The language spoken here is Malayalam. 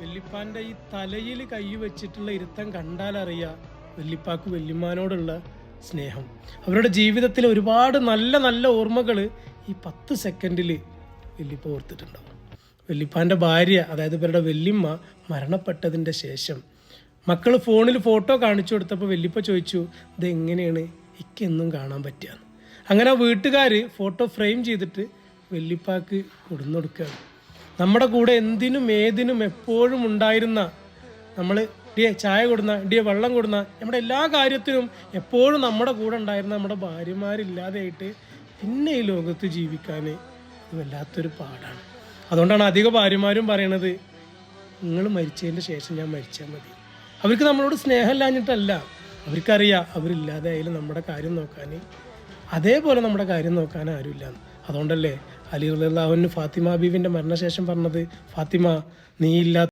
വല്യപ്പാൻ്റെ ഈ തലയിൽ കൈ വെച്ചിട്ടുള്ള ഇരുത്തം കണ്ടാലറിയാം വല്യപ്പാക്ക് വല്യമ്മാനോടുള്ള സ്നേഹം. അവരുടെ ജീവിതത്തിലെ ഒരുപാട് നല്ല നല്ല ഓർമ്മകൾ ഈ 10 സെക്കൻഡിൽ വല്യപ്പ ഓർത്തിട്ടുണ്ടാവും. വല്യപ്പാൻ്റെ ഭാര്യ, അതായത് ഇവരുടെ വല്യമ്മ മരണപ്പെട്ടതിൻ്റെ ശേഷം മക്കൾ ഫോണിൽ ഫോട്ടോ കാണിച്ചു കൊടുത്തപ്പോൾ വല്യപ്പ ചോദിച്ചു, ഇതെങ്ങനെയാണ് ഇക്കെന്നും കാണാൻ പറ്റുക. അങ്ങനെ വീട്ടുകാർ ഫോട്ടോ ഫ്രെയിം ചെയ്തിട്ട് വല്യപ്പാക്ക് കൊടുക്കുകയാണ്. നമ്മുടെ കൂടെ എന്തിനും ഏതിനും എപ്പോഴും ഉണ്ടായിരുന്ന, നമ്മൾ ചായ കൊടുന്ന, വെള്ളം കൊടുന്ന, നമ്മുടെ എല്ലാ കാര്യത്തിനും എപ്പോഴും നമ്മുടെ കൂടെ ഉണ്ടായിരുന്ന നമ്മുടെ ഭാര്യമാരില്ലാതെയായിട്ട് പിന്നെ ഈ ലോകത്ത് ജീവിക്കാൻ ഇത് വല്ലാത്തൊരു പാടാണ്. അതുകൊണ്ടാണ് അധിക ഭാര്യമാരും പറയണത്, നിങ്ങൾ മരിച്ചതിൻ്റെ ശേഷം ഞാൻ മരിച്ചാൽ മതി. അവർക്ക് നമ്മളോട് സ്നേഹമില്ലാഞ്ഞിട്ടല്ല, അവർക്കറിയാം അവരില്ലാതെ ആയാലും നമ്മുടെ കാര്യം നോക്കാൻ, അതേപോലെ നമ്മുടെ കാര്യം നോക്കാൻ ആരുമില്ല. അതുകൊണ്ടല്ലേ അലി റളിയല്ലാഹു അൻഹു ഫാത്തിമ ബീവിൻ്റെ മരണശേഷം പറഞ്ഞത്, ഫാത്തിമ നീ ഇല്ലാത്ത